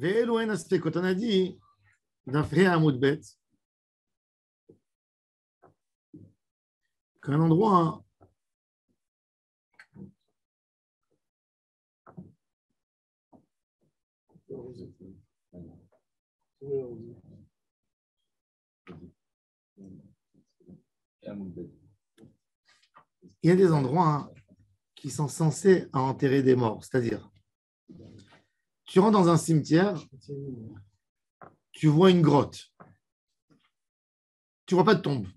Ve'elu en aspekot. On a dit, d'Afré à Moudbet, qu'un endroit il y a des endroits qui sont censés enterrer des morts. C'est-à-dire, tu rentres dans un cimetière, tu vois une grotte. Tu ne vois pas de tombe.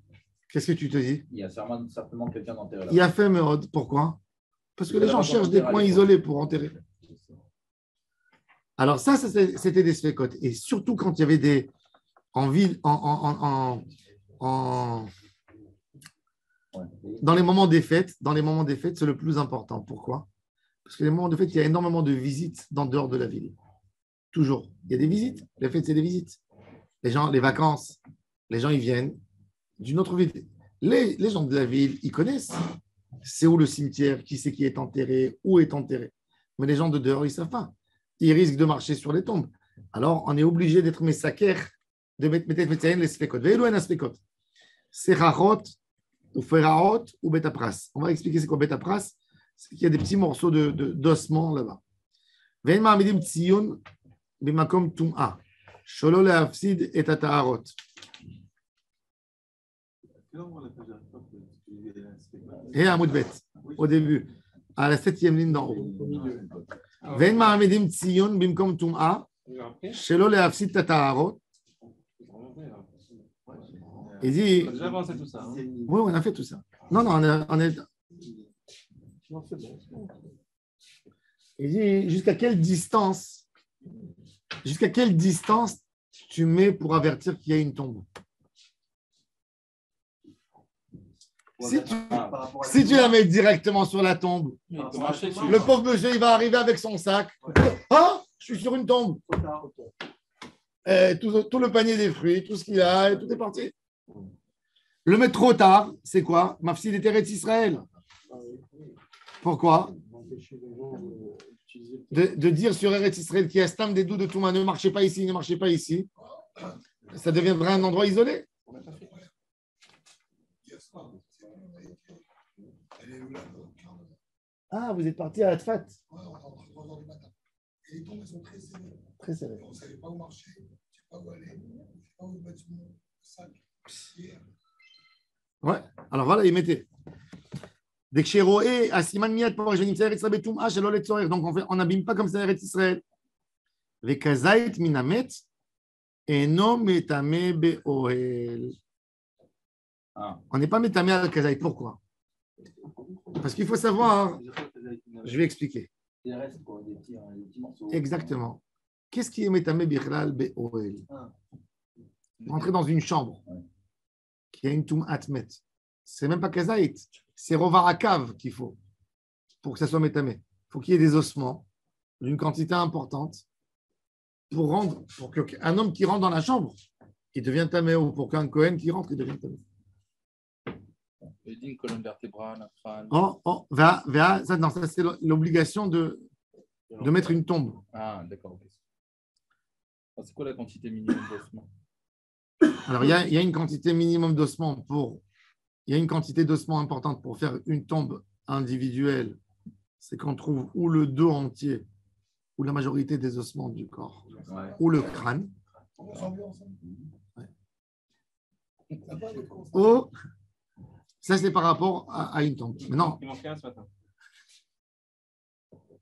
Qu'est-ce que tu te dis? Il y a certainement quelqu'un d'enterré là. Il y a fait Meod. Pourquoi? Parce que les gens cherchent des coins isolés pour enterrer. Alors ça c'était des spécotes. Et surtout quand il y avait des... En ville, dans les moments des fêtes, c'est le plus important. Pourquoi? Parce que les moments de fête, il y a énormément de visites dans dehors de la ville. Toujours. Il y a des visites. Les fêtes, c'est des visites. Les gens, les vacances, les gens, ils viennent d'une autre ville. Les gens de la ville, ils connaissent. C'est où le cimetière, qui c'est qui est enterré, où est enterré. Mais les gens de dehors, ils ne savent pas. Ils risquent de marcher sur les tombes. Alors, on est obligé d'être messaker, de mettre les spécotes. Ve'elu en aspekot. Serachot, ou Feraot, ou Betapras. On va expliquer c'est quoi Betapras. C'est qu'il y a des petits morceaux d'ossement là-bas. Ve'en ma'amidim tzion b'makom tum'a. Shelo le'afsid et ata'arot. Et à Moudbet, au début, à la 7e ligne d'en haut. Ve'en ma'amidim tzion b'makom tum'a. Shelo le'afsid et ata'arot. Il dit. On a déjà avancé tout ça. Hein. Oui, on a fait tout ça. Non, on est. Il dit jusqu'à quelle distance tu mets pour avertir qu'il y a une tombe? Si tu la mets directement sur la tombe, le pauvre monsieur, il va arriver avec son sac. Ah, je suis sur une tombe. Tout le panier des fruits, tout ce qu'il a, et tout est parti. Le mettre trop tard, c'est quoi? Mafsid et Eretz Israël. Pourquoi? De dire sur Eretz Israël qu'il y a Stam des doux de Touma, ne marchez pas ici, ne marchez pas ici. Ça deviendra un endroit isolé. Ah, vous êtes parti à Atfat. Et les tombes, elles sont très serrées. Très serrées. On ne savait pas où marcher, on ne savait pas où aller, on ne savait pas où mettre son sac. Ouais, alors voilà, il mettait. Donc on n'abîme pas comme ça Eretz Israël. Vekazait minamet eno metame be'ohel. On n'est pas metame à la kazait. Pourquoi? Parce qu'il faut savoir, je vais expliquer. Exactement. Qu'est-ce qui est metame bichlal be'ohel? Rentrer dans une chambre qui a une toum atmet. C'est même pas kazait. C'est rovarakav qu'il faut pour que ça soit métamé. Il faut qu'il y ait des ossements d'une quantité importante pour qu'un homme qui rentre dans la chambre, il devient tamé, ou pour qu'un Kohen qui rentre, il devienne tamé. Une colonne vertébrale, un crâne. Ça, c'est l'obligation de mettre une tombe. Ah, d'accord. C'est quoi la quantité minimum d'ossements? Alors, il y a une quantité minimum d'ossements il y a une quantité d'ossements importante pour faire une tombe individuelle. C'est qu'on trouve ou le dos entier, ou la majorité des ossements du corps, ou le crâne. Ouais. Ou, ça, c'est par rapport à une tombe. Mais non. Il manquait un ce matin.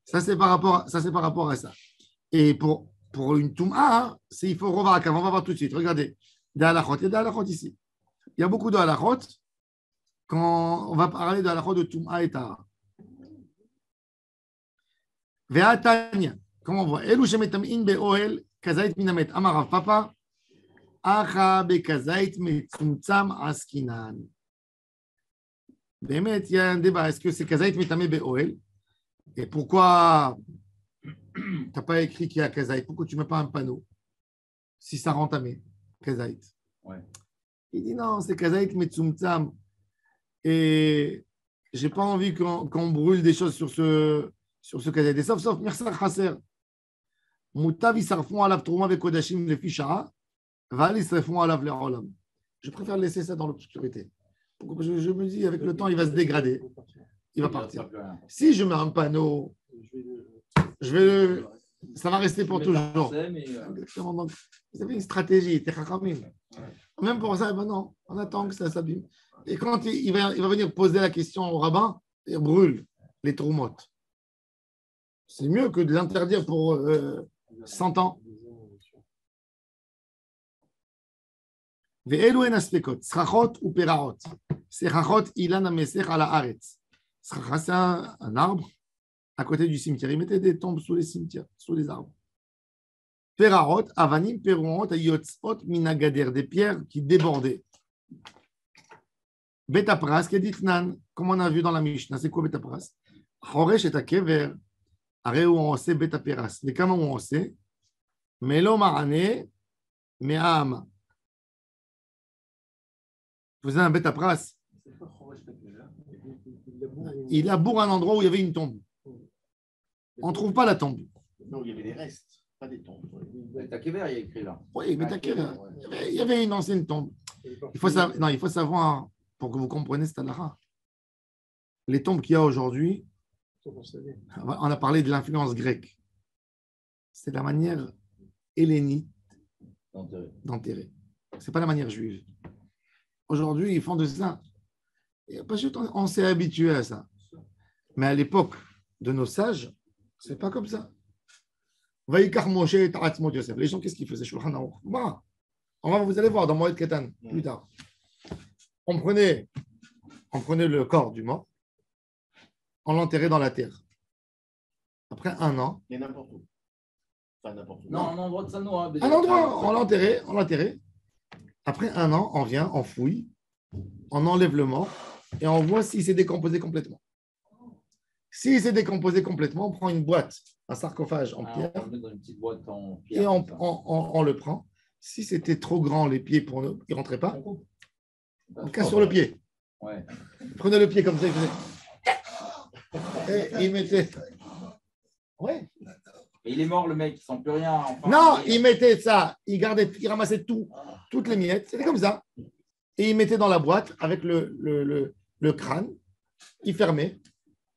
Ça, c'est par rapport à ça. Et pour une tombe, il faut revoir. On va voir tout de suite. Regardez. Des halachot. Il y a des halachot ici. Il y a beaucoup de halachot. Quand on va parler de halachot de Toum'a et Tahara. Ve'atanya, comment on voit? Elu shemetam'in be'ohel kazait minamet. Amarav papa. Acha bekazait metzumtzam askinan. Bémet, il y a un débat. Est-ce que c'est kazait metamé be'ohel? Et pourquoi tu n'as pas écrit qu'il y a kazait? Pourquoi tu ne mets pas un panneau? Si ça rend tamé, kazait. Ouais. Il dit non, c'est kazait metzumtzam. Et je n'ai pas envie qu'on brûle des choses sur ce cadet. Sauf Mirsar Chasser. Moutav isarfon alav trouma vekodashim lefi shara, val isrefon alav le'olam. Je préfère laisser ça dans l'obscurité. Je me dis, avec le temps, il va se dégrader. Il va partir. Si je mets un panneau, ça va rester pour toujours. Exactement. Donc, vous avez une stratégie. Même pour ça, ben non, on attend que ça s'abîme. Et quand il va venir poser la question au rabbin, il brûle les troumottes. C'est mieux que de l'interdire pour 100 ans. Ve'elu en aspekot, srachot ou perarot. Srachot ilan amesech ala aretz. Sracha, c'est un arbre à côté du cimetière. Ils mettaient des tombes sous les cimetières, sous les arbres. Perarot, avanim, peruot, yotzot, minagader, des pierres qui débordaient. Betapras, keditnan, comme on a vu dans la Mishnah, c'est quoi Betapras? Choresh et akever, aré où on sait Betaperas. Mais comment on sait? Melo marane, me'ama. Vous avez un Betapras. Il laboure un endroit où il y avait une tombe. On ne trouve pas la tombe. Non, il y avait des restes, pas des tombes. Takever, il y a écrit là. Oui, mais il y avait une ancienne tombe. Il faut savoir, pour que vous compreniez cette halakha, les tombes qu'il y a aujourd'hui, on a parlé de l'influence grecque. C'est la manière hellénique d'enterrer. Ce n'est pas la manière juive. Aujourd'hui, ils font de ça. Parce qu'on s'est habitué à ça. Mais à l'époque de nos sages, ce n'est pas comme ça. Les gens, qu'est-ce qu'ils faisaient? Vous allez voir dans Moed Ketan plus tard. On prenait le corps du mort, on l'enterrait dans la terre. Après un an. Et n'importe où. Enfin, n'importe où. Non, un endroit de Sanoa. Un endroit, on l'enterrait. Après un an, on vient, on fouille, on enlève le mort et on voit s'il s'est décomposé complètement. S'il s'est décomposé complètement, on prend une boîte, un sarcophage en pierre, on le met dans une petite boîte en pierre, et on le prend. Si c'était trop grand, les pieds pour nous, ils ne rentraient pas, on casse sur le pied. Ouais. Prenez le pied comme ça, il faisait. Et il mettait. Ouais. Et il est mort, le mec, il ne sent plus rien. Enfin, Non, il mettait ça, il ramassait toutes les miettes, c'était comme ça. Et il mettait dans la boîte avec le crâne, il fermait.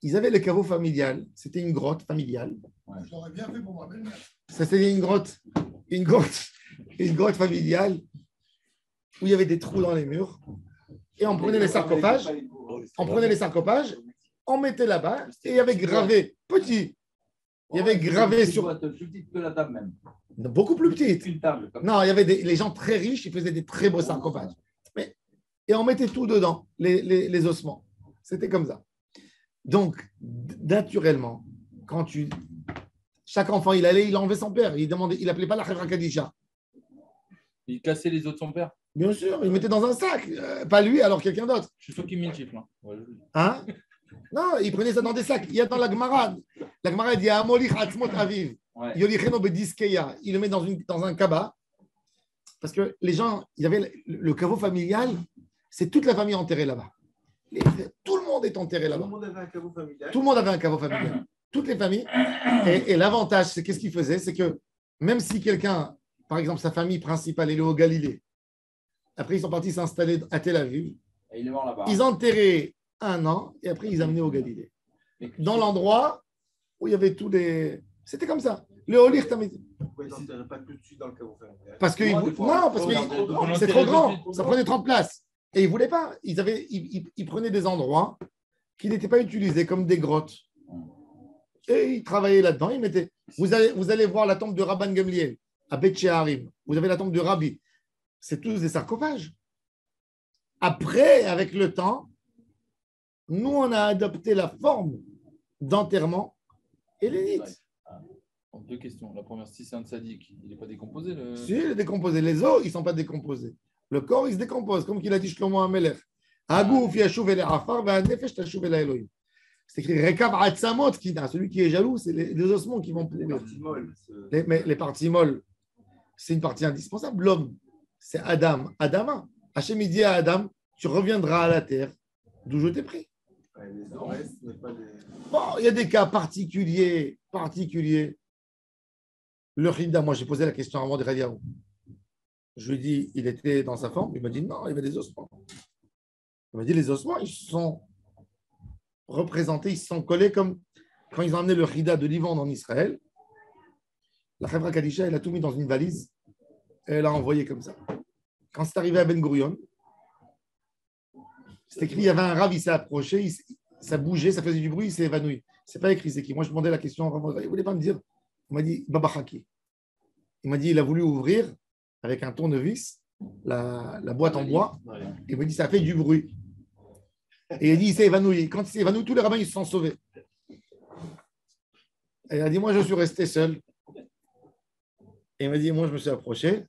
Ils avaient le caveau familial, c'était une grotte familiale. Ouais. J'aurais bien fait pour ma belle-mère. Ça, c'était une grotte familiale où il y avait des trous dans les murs. Et on prenait les sarcophages, on mettait là-bas et il y avait gravé, petit. Il y avait gravé sur. Boîte plus petite que la table même. Beaucoup plus petite. Une table. Comme Non, il y avait les gens très riches, ils faisaient des très beaux sarcophages. Et on mettait tout dedans, les ossements. C'était comme ça. Donc, naturellement, chaque enfant, il enlevait son père. Il appelait pas la Khevra Kadisha. Il cassait les os de son père. Bien sûr, il mettait dans un sac. Pas lui, alors quelqu'un d'autre. Je suis sûr qu'il met le chiffre. Ouais, Hein? Non, il prenait ça dans des sacs. Il y a dans la Gemara. La Gemara dit Amolich Atzmot Aviv. Yolicheno Bediskeya. Il le met dans un cabas. Parce que les gens, il y avait le caveau familial, c'est toute la famille enterrée là-bas. Tout le monde est enterré là-bas. Tout le monde avait un caveau familial. Tout le monde avait un caveau familial. Toutes les familles. Et l'avantage, c'est qu'est-ce qu'ils faisaient? C'est que même si quelqu'un, par exemple, sa famille principale, elle est au Galilée, après ils sont partis s'installer à Tel Aviv, Et il est mort là-bas. ils enterraient un an et après ils amenaient au Galilée. Dans l'endroit où il y avait tous les. C'était comme ça. Le Holir Tamid. Pourquoi ils n'enterraient pas tout de suite dans le caveau familial? Parce que c'est trop grand. Ça prenait 30 places. Et ils ne voulaient pas. Ils prenaient des endroits qui n'étaient pas utilisés comme des grottes. Et ils travaillaient là-dedans. Ils mettaient. Vous allez voir la tombe de Rabban Gamliel à Beth She'arim. Vous avez la tombe de Rabbi. C'est tous des sarcophages. Après, avec le temps, nous, on a adopté la forme d'enterrement hellénite. Deux questions. La première, si c'est un tzaddik, il n'est pas décomposé. Si, il est décomposé. Les os, ils ne sont pas décomposés. Le corps, il se décompose, comme qu'il a dit Shlomo HaMelech. Agouf yashuv el afar ve'anefesh tashuv el Elohim. C'est écrit Rekav atzamot kina. Celui qui est jaloux, c'est les ossements qui vont pourrir. Mais les parties molles, c'est une partie indispensable. L'homme, c'est Adam. Adama. Hachem, il dit à Adam, tu reviendras à la terre d'où je t'ai pris. Bon, il y a des cas particuliers. Le Rida, moi j'ai posé la question avant de Radiaou. Je lui ai dit, il était dans sa forme. Il m'a dit non, il y avait des ossements. Il m'a dit les ossements, ils se sont représentés, ils se sont collés comme quand ils ont amené le Rida de Livan en Israël. La Chevra Kadisha, elle a tout mis dans une valise et elle a envoyé comme ça. Quand c'est arrivé à Ben Gurion, c'est écrit, il y avait un rave, il s'est approché, ça bougeait, ça faisait du bruit, il s'est évanoui. C'est pas écrit, c'est qui. Moi, je demandais la question, il ne voulait pas me dire. Il m'a dit, Baba Haki. Il m'a dit, il a voulu ouvrir avec un tournevis la boîte en bois. Il m'a dit, ça fait du bruit. Et il a dit, il s'est évanoui. Quand il s'est évanoui, tous les rabbins, ils se sont sauvés. Et il a dit, moi, je suis resté seul. Et il m'a dit, moi, je me suis approché.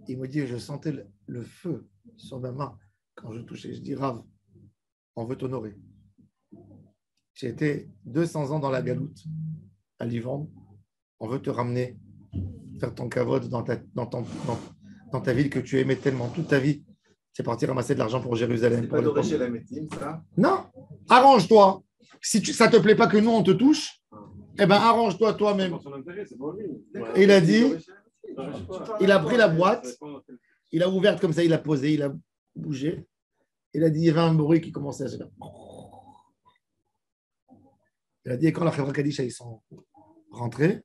Il m'a dit, je sentais le feu sur ma main quand je touchais. Je dis, Rav, on veut t'honorer. J'ai été 200 ans dans la galoute, à Livan. On veut te ramener, faire ton kavod dans ta ville que tu aimais tellement toute ta vie. C'est parti ramasser de l'argent pour Jérusalem. C'est pas doré chez la médecine, ça? Non, arrange-toi. Si ça ne te plaît pas que nous, on te touche, eh bien, arrange-toi toi-même. Il a dit, il a pris la boîte, il a ouvert comme ça, il a posé, il a bougé. Il a dit, il y avait un bruit qui commençait à se faire. Il a dit, et quand la Chevra Kadisha, ils sont rentrés,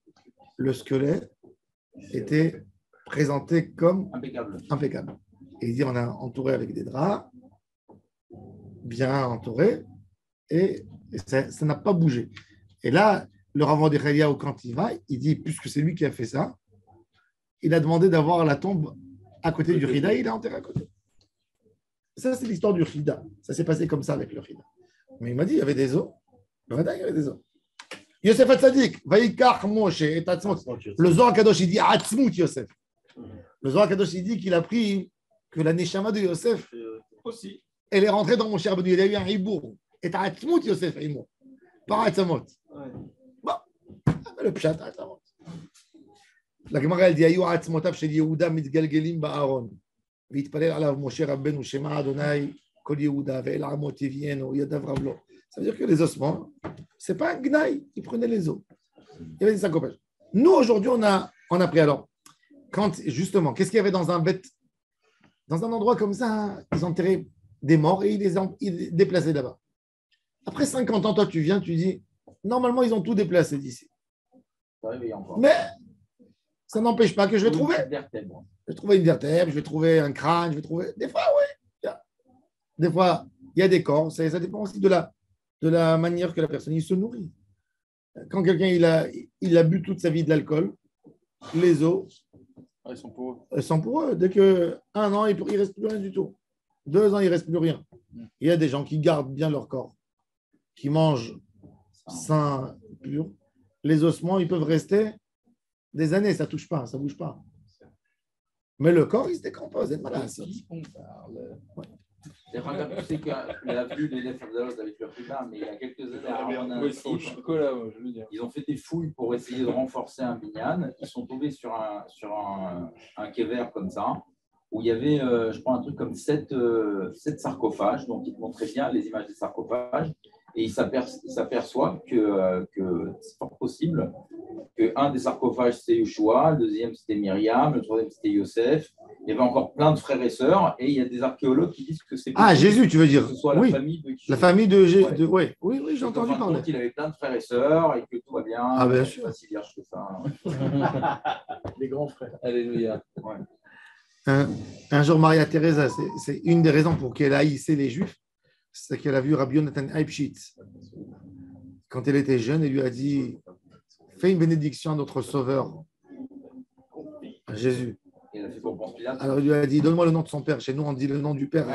le squelette était présenté comme impeccable. Et il dit, on a entouré avec des draps, bien entouré, et ça n'a pas bougé. Et là, le Rav de Chaliaou, quand il va, il dit, puisque c'est lui qui a fait ça, il a demandé d'avoir la tombe à côté du Rida, il a enterré à côté. Ça, c'est l'histoire du Rida. Ça s'est passé comme ça avec le Rida. Mais il m'a dit, il y avait des os. Il y avait des os. Yosef Hatzadik, Vaikar Moshe et Atzmut. Le Zohar Kadosh, il dit Atzmut Yosef. Le Zohar Kadosh, il dit qu'il a pris que la Neshama de Yosef Aussi. elle est rentrée dans mon cher Benu. Il a eu un ribour. Et Atzmut Yosef, par Atzamot. Bon, le Pshat, Atzamot. La Gemara, elle dit Ayu Atzmotav shel Yehuda mitgalgelim ba'aron. והתפלל עליו משה רבנו שמע אדוני כל יהודה ואל עמו תביאנו ידיו רב לו. Ça veut dire que les ossements, ce n'est pas un gnaï, ils prenaient les os. Il y avait des sarcophages. Nous, aujourd'hui, on a pris alors, justement, qu'est-ce qu'il y avait dans un endroit comme ça, ils enterraient des morts et ils les déplaçaient là-bas. Après 50 ans, toi, tu viens, tu dis, normalement, ils ont tout déplacé d'ici. Mais ça n'empêche pas que je vais trouver. Je vais trouver une vertèbre, je vais trouver un crâne, je vais trouver. Des fois, oui. Des fois, il y a des corps. Ça dépend aussi de la manière que la personne il se nourrit. Quand quelqu'un il a bu toute sa vie de l'alcool, les os, ils sont pour eux. Elles sont pour eux. Dès que 1 an, il ne reste plus rien du tout. 2 ans, il ne reste plus rien. Il y a des gens qui gardent bien leur corps, qui mangent sain, pur. Les ossements, ils peuvent rester des années, ça ne touche pas, ça ne bouge pas. Mais le corps, il se décompose. C'est malade. Tu sais qu'il a vu les lettres avec le Rida, mais il y a quelques années, ils ont fait des fouilles pour essayer de renforcer un binyan. Ils sont tombés sur un kéver comme ça, où il y avait, je crois, un truc comme 7 sarcophages. Donc, ils te montraient bien les images des sarcophages. Et ils s'aperçoivent que c'est fort possible qu'un des sarcophages, c'était Yeshua, le deuxième, c'était Myriam, le troisième, c'était Yosef. Il y avait encore plein de frères et sœurs. Et il y a des archéologues qui disent que c'est possible. Ah, Jésus, tu veux dire? Que ce soit oui. la famille de Yeshua. La famille de Jésus. Ouais. Oui, j'ai entendu parler. Il avait plein de frères et sœurs et que tout va bien. Ah, bien sûr. Pas si vierge que ça. Les grands frères. Alléluia. Ouais. Un jour, Maria Teresa, c'est une des raisons pour qu'elle haïssait les Juifs, c'est qu'elle a vu Rabbi Yonatan Eibshitz. Quand elle était jeune, elle lui a dit fais une bénédiction à notre Sauveur, à Jésus. Il a fait pour Ponce Pilate. Alors il lui a dit donne-moi le nom de son père. Chez nous, on dit le nom du père.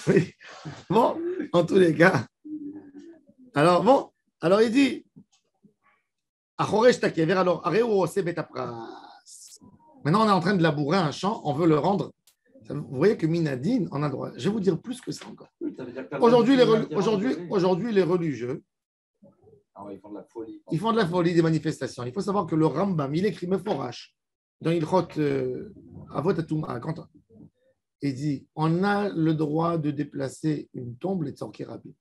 Oui. Bon, en tous les cas. Alors, il dit maintenant, on est en train de labourer un champ, on veut le rendre. Vous voyez que Minadine, on a le droit. Je vais vous dire plus que ça encore. Aujourd'hui, les religieux, ils font de la folie, des manifestations. Il faut savoir que le Rambam, il écrit Meforash dans Ilchot Avot Atouma, il dit on a le droit de déplacer une tombe et de sortir rapide.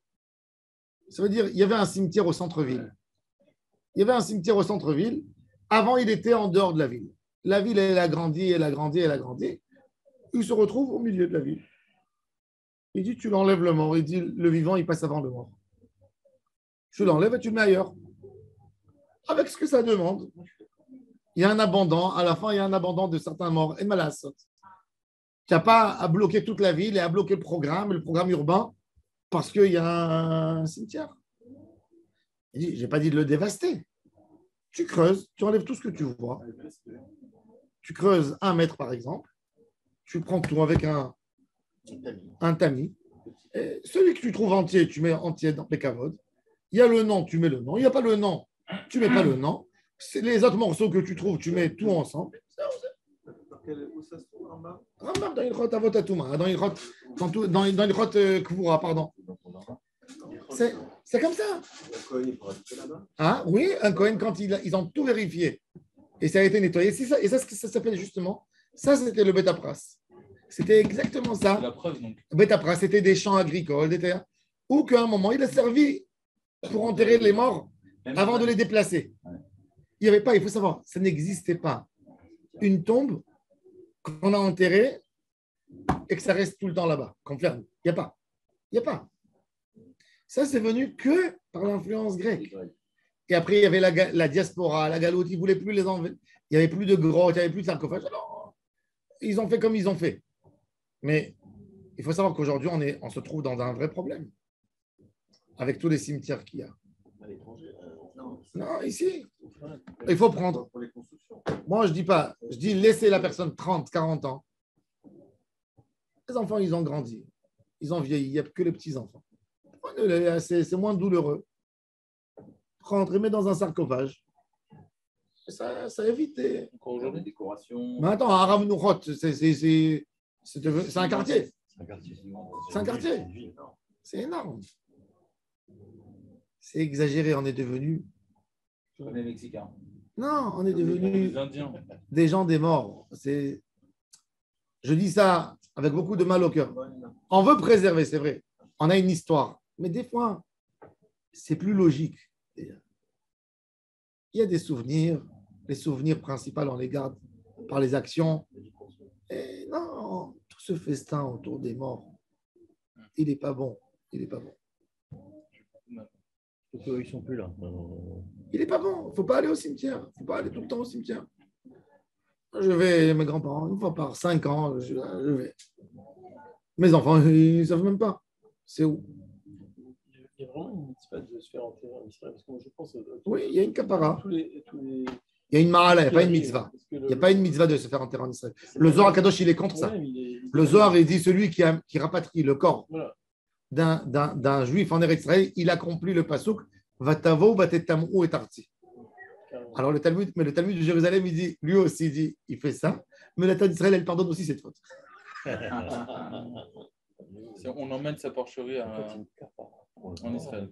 Ça veut dire il y avait un cimetière au centre-ville. Il y avait un cimetière au centre-ville. Avant, il était en dehors de la ville. La ville, elle a grandi, elle a grandi, elle a grandi. Il se retrouve au milieu de la ville. Il dit, tu l'enlèves le mort. Il dit, le vivant, il passe avant le mort. Tu l'enlèves et tu le mets ailleurs. Avec ce que ça demande. Il y a un abandon. À la fin, il y a un abandon de certains morts. Et malasot. Tu n'as pas à bloquer toute la ville et à bloquer le programme urbain, parce qu'il y a un cimetière. Il dit, je n'ai pas dit de le dévaster. Tu creuses, tu enlèves tout ce que tu vois. Tu creuses 1 mètre, par exemple. Tu prends tout avec un tamis. Et celui que tu trouves entier, tu mets entier dans les cavodes. Il y a le nom, tu mets le nom. Il n'y a pas le nom, tu ne mets pas le nom. C'est les autres morceaux que tu trouves, tu mets tout ensemble. Où ça se trouve en bas? Rambam dans Ilchot Avot Atouma, dans Ilchot Kvura, pardon. C'est comme ça. Ah oui, un Cohen, quand ils ont tout vérifié et ça a été nettoyé, c'est ça, et ça, ce que ça s'appelle justement, ça c'était le Beth Apras. C'était exactement ça. La preuve, donc. Beth Apras, c'était des champs agricoles, des terres, où qu'à un moment, il a servi pour enterrer les morts avant de les déplacer. Il n'y avait pas, il faut savoir, ça n'existait pas une tombe qu'on a enterrée et que ça reste tout le temps là-bas, qu'on ferme. Il n'y a pas. Il n'y a pas. Ça, c'est venu que par l'influence grecque. Et après, il y avait la diaspora, la galoute, ils ne voulaient plus les enlever. Il n'y avait plus de grottes, il n'y avait plus de sarcophages. Alors, ils ont fait comme ils ont fait. Mais il faut savoir qu'aujourd'hui, on se trouve dans un vrai problème. Avec tous les cimetières qu'il y a. À l'étranger. Non, ici. Il faut prendre. Pour les constructions. Moi, je dis pas. Je dis laisser la personne 30, 40 ans. Les enfants, ils ont grandi. Ils ont vieilli. Il n'y a que les petits-enfants. C'est moins douloureux. Prendre et mettre dans un sarcophage. Ça évite. Encore aujourd'hui, décoration. Mais attends, Arav Nourot, c'est un quartier. C'est un quartier. C'est énorme. C'est exagéré. On est devenu. Comme les Mexicains. Non, on est devenu Les Indiens. des gens des morts. Je dis ça avec beaucoup de mal au cœur. On veut préserver, c'est vrai. On a une histoire. Mais des fois, c'est plus logique. Il y a des souvenirs. Les souvenirs principaux, on les garde par les actions. Et non, tout ce festin autour des morts, il n'est pas bon. Il n'est pas bon. Ils ne sont plus là. Il n'est pas bon. Il ne faut pas aller au cimetière. Il ne faut pas aller tout le temps au cimetière. Je vais, mes grands-parents, une fois par 5 ans, je vais. Mes enfants, ils ne savent même pas. C'est où? Il y a vraiment une mitzvah de se faire enterrer en Israël. Parce que moi, je pense. Oui, il y a une kapara. Il y a une mahala, il n'y a pas une mitzvah. Il n'y a pas une mitzvah de se faire enterrer en Israël. Le Zohar Kadosh, il est contre ça. Le Zohar, il dit celui qui rapatrie le corps d'un juif en Eretz Israël, il accomplit le pasuk Vatavo, Vatetamou et Tarti. Alors le Talmud de Jérusalem, il dit, lui aussi, il dit, il fait ça, mais la Torah d'Israël, elle pardonne aussi cette faute. On emmène sa porcherie en Israël.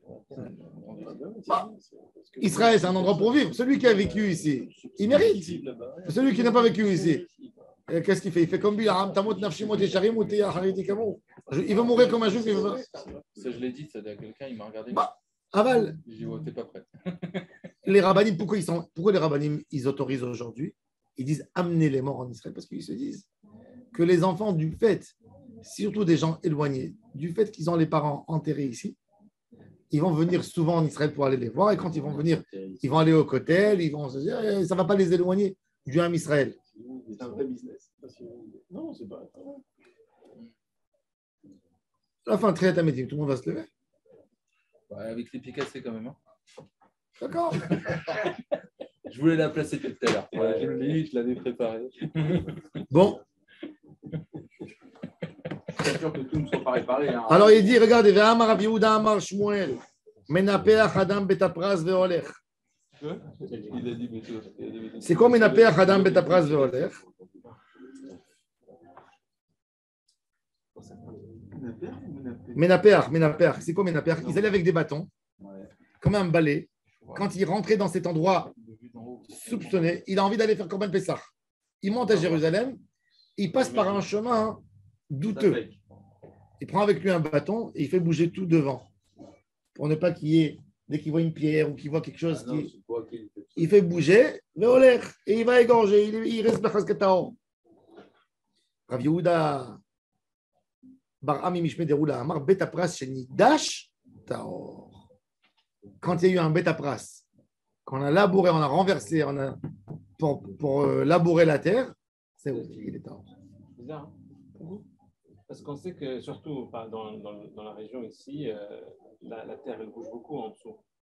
Israël, c'est un endroit pour vivre. Celui qui a vécu ici, il mérite. Celui qui n'a pas vécu ici, qu'est-ce qu'il fait? Il fait comme Bilam, Tamot Nafshimot et Sharim ou Teya Hariti Kamo. Il va mourir comme un juif. Ça, je l'ai dit, ça, à quelqu'un, il m'a regardé. Aval. J'ai dit, t'es pas prêt. Les rabbinim, pourquoi les rabbinim, ils autorisent aujourd'hui? Ils disent amener les morts en Israël parce qu'ils se disent que les enfants, du fait, surtout des gens éloignés, du fait qu'ils ont les parents enterrés ici, ils vont venir souvent en Israël pour aller les voir. Et quand ils vont venir, ils vont aller au Kotel, ils vont se dire, ça ne va pas les éloigner du Ham Israël. C'est un vrai business. Non, c'est pas. À la fin, très amédim, tout le monde va se lever. Ouais, avec les pieds cassés quand même. Hein. D'accord. Je voulais la placer tout à l'heure. Ouais, je l'ai, je l'avais préparé. Bon. C'est sûr que tout ne soit pas réparé. Hein. Alors il dit, regardez, Ve'amar Rav Yehuda Amar Shmuel, Menapeach Adam Betapras Ve'olech. C'est quoi Menapeach Adam Betapras Ve'olech? Menapeach. C'est quoi Menapeach? Ils allaient avec des bâtons, comme un balai. Quand il rentrait dans cet endroit soupçonné, il a envie d'aller faire Korban Pessah. Il monte à Jérusalem, il passe par un chemin douteux. Il prend avec lui un bâton et il fait bouger tout devant. pour ne pas qu'il y ait, dès qu'il voit une pierre ou qu'il voit quelque chose, Ah non, c'est toi qui le fais. il fait bouger, et il va égorger, il reste Bechazket Taor. Rav Yehuda Bar Ami Mishme Deroula Amar Betapras Shenidash Taor. Quand il y a eu un Betapras, qu'on a labouré, on a renversé, pour labourer la terre, c'est où il est Taor. Bizarre. Hein. Parce qu'on sait que, surtout dans la région ici, la terre elle bouge beaucoup en dessous.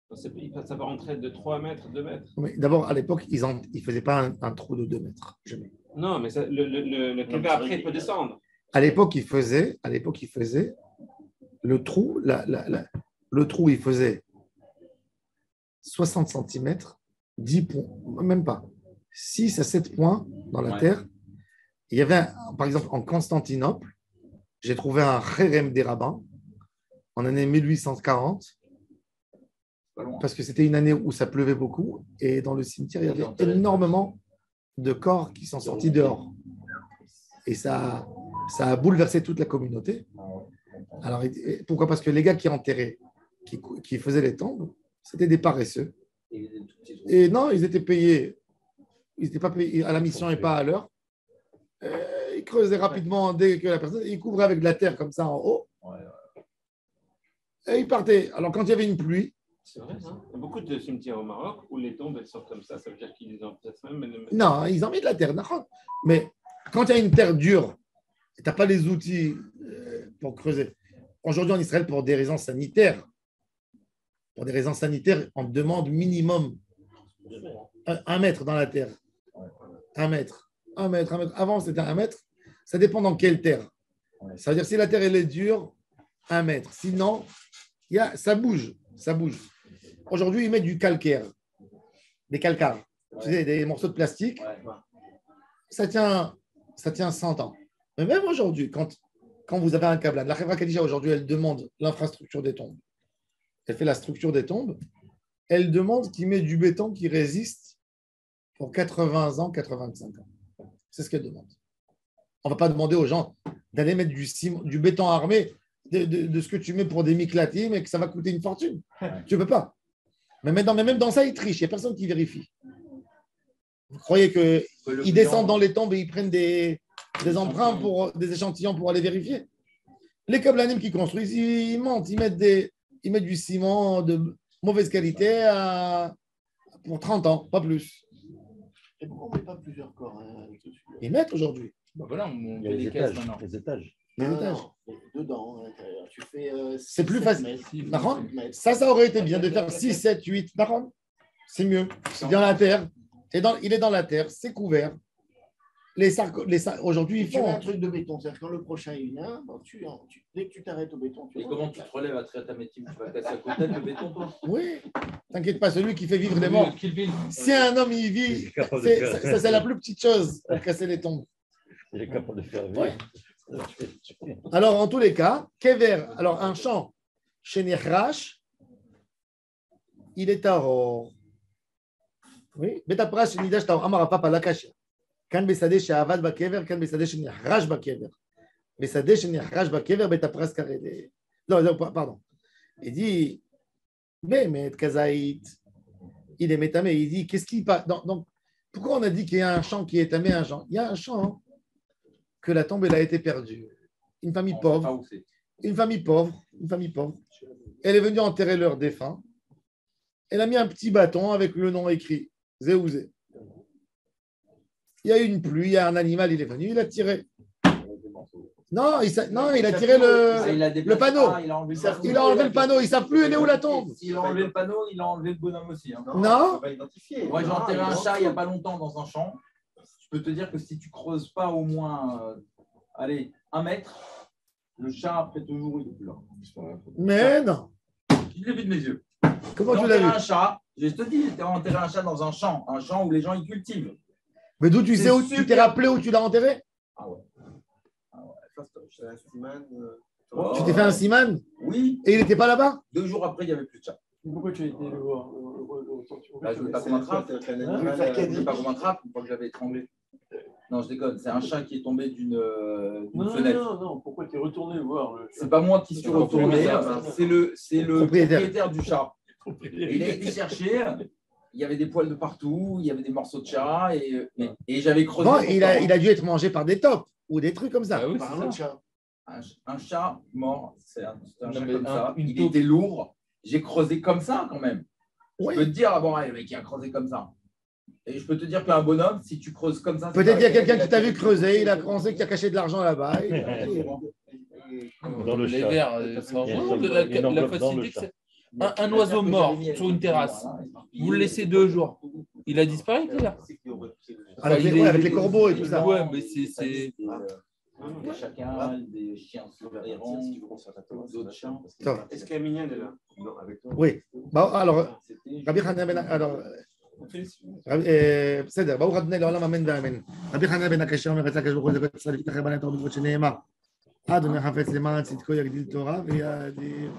Donc, ça va rentrer de 3 mètres, 2 mètres. Mais d'abord, à l'époque, ils ne faisaient pas un trou de 2 mètres. Jamais. Non, mais le kever après peut descendre. À l'époque, ils faisaient le trou, le trou, il faisait 60 cm, 10 points, même pas, 6 à 7 points dans la terre. Il y avait, par exemple, en Constantinople, j'ai trouvé un Kherem des rabbins en année 1840, parce que c'était une année où ça pleuvait beaucoup, et dans le cimetière, il y avait énormément de corps qui sont sortis dehors. Et ça a bouleversé toute la communauté. Alors, pourquoi? Parce que les gars qui enterraient, qui faisaient les tombes, c'était des paresseux. Et non, ils étaient payés. Ils n'étaient pas payés à la mission et pas à l'heure. Ils creusaient rapidement dès que la personne. Ils couvraient avec de la terre comme ça en haut. Et ils partaient. Alors, quand il y avait une pluie. C'est vrai, hein? Il y a beaucoup de cimetières au Maroc où les tombes elles sortent comme ça. Ça veut dire qu'ils en peut-être même. Non, ils ont mis de la terre. Mais quand il y a une terre dure, tu n'as pas les outils pour creuser. Aujourd'hui, en Israël, pour des raisons sanitaires, on demande minimum 1 mètre dans la terre. 1 mètre. 1 mètre. Avant, c'était 1 mètre. Ça dépend dans quelle terre. Ça veut dire si la terre elle est dure, 1 mètre. Sinon, ça bouge. Ça bouge. Aujourd'hui, ils mettent du calcaire, des calcaires, tu sais, des morceaux de plastique. Ça tient 100 ans. Mais même aujourd'hui, quand vous avez un câble, la Khevra Kadisha aujourd'hui, elle demande l'infrastructure des tombes. Elle fait la structure des tombes. Elle demande qu'il met du béton qui résiste pour 80 ans, 85 ans. C'est ce qu'elle demande. On ne va pas demander aux gens d'aller mettre du béton armé, de ce que tu mets pour des miklatim et que ça va coûter une fortune. Tu ne peux pas. Mais même dans ça, ils trichent. Il n'y a personne qui vérifie. Vous croyez qu'ils descendent dans les tombes et ils prennent des empreintes, des échantillons pour aller vérifier? Les kablanim qui construisent, ils mentent. Ils mettent du ciment de mauvaise qualité pour 30 ans, pas plus. Et pourquoi on ne met pas plusieurs corps Ils mettent aujourd'hui. Voilà, on Il y a fait les des caisses étages. maintenant. Les étages. Les étages. Dedans, à l'intérieur. Tu fais. C'est plus facile. Ça aurait été bien de faire 6, 7, 8. C'est mieux. C'est dans la terre. Il est dans la terre, c'est couvert. Aujourd'hui, ils Tu mets font. un truc de béton, c'est-à-dire quand le prochain il vient, dès que tu t'arrêtes au béton, tu Et comment tu te relèves à Triatamétim? Tu vas casser à côté le béton, toi? Oui, t'inquiète pas, celui qui fait vivre les morts. Si un homme il vit, c'est la plus petite chose pour casser les tombes. Il est capable de faire vivre. Ouais. Alors, en tous les cas, Kever, alors un champ chez Nechrash, il est Tahor. Oui, Betapras chez Nidash Tahor, Amar Papa Lakashia. Kan Besade chez Avad Bakever, Kan Besade chez Nechrash Bakever. Besade chez Nechrash Bakever, Betapras Karede. Non, pardon. Il dit, mais Kazaït, il est métamé. Il dit, qu'est-ce qui passe? Donc, pourquoi on a dit qu'il y a un champ qui est tamé, un champ? Il y a un champ que la tombe elle a été perdue. Une famille pauvre, une famille pauvre. Elle est venue enterrer leur défunt. Elle a mis un petit bâton avec le nom écrit, Zéouzé. Il y a eu une pluie, il y a un animal, il est venu, il a tiré. Non, il a tiré le panneau. Il a enlevé le panneau, ils ne savent plus elle est où la tombe. S'il a enlevé le panneau, il a enlevé le bonhomme aussi. Hein. Non. Moi, j'ai enterré un chat il n'y a pas longtemps dans un champ. Je peux te dire que si tu creuses pas au moins 1 mètre, le chat, après 2 jours, il est plus là. Mais non. Je l'ai vu de mes yeux. Comment tu l'as vu? Un chat, je te dis, tu as enterré un chat dans un champ où les gens y cultivent. Mais d'où tu sais où tu t'es rappelé où tu l'as enterré? Ah ouais. Tu t'es fait un siman? Oui. Et il n'était pas là-bas? 2 jours après, il n'y avait plus de chat. Pourquoi tu as été le voir? Je ne veux pas qu'on m'attrape. Je ne veux pas qu'on m'attrape une fois que j'avais étranglé. Non, je déconne. C'est un chat qui est tombé d'une Non, fenêtre. non, pourquoi tu es retourné voir le C'est pas moi qui suis retourné, c'est le propriétaire du chat. Et il a été chercher. Il y avait des poils de partout, il y avait des morceaux de chat et j'avais creusé. Bon, il a dû être mangé par des tops ou des trucs comme ça. Ah oui, Par c'est un ça. autre chat. Un chat mort, c'est un Non, chat mais comme ça. une Il taupe. était lourd. J'ai creusé comme ça quand même. Oui. Je peux te dire, ah bon, le mec, il a creusé comme ça. Et je peux te dire qu'un bonhomme, si tu creuses comme ça. Peut-être qu'il y a quelqu'un qui t'a vu creuser, il a pensé qu'il a caché de l'argent là-bas. Dans le Les chat. vers, c'est vraiment de la Une enveloppe dans le facilité que chat. c'est. Un oiseau mort sur une terrasse, vous le laissez 2 jours. Il a disparu, le gars. Avec les corbeaux et tout ça. Ouais, mais c'est. Des chacals, des chiens errants, d'autres chiens. Est-ce qu'il y a Mignon est là? Oui. Bah, alors, C'était Rabbi Hanan ben alors, בסדר, ברוך אדוני לעולם אמן ואמן. רבי חנניה בן הקשה אומר, רצה הקדוש ברוך הוא לדבר ישראל לפתח בנה תורה בדברות שנאמר. אדוני חפץ למען צדקו יגדיל תורה ויאדיר.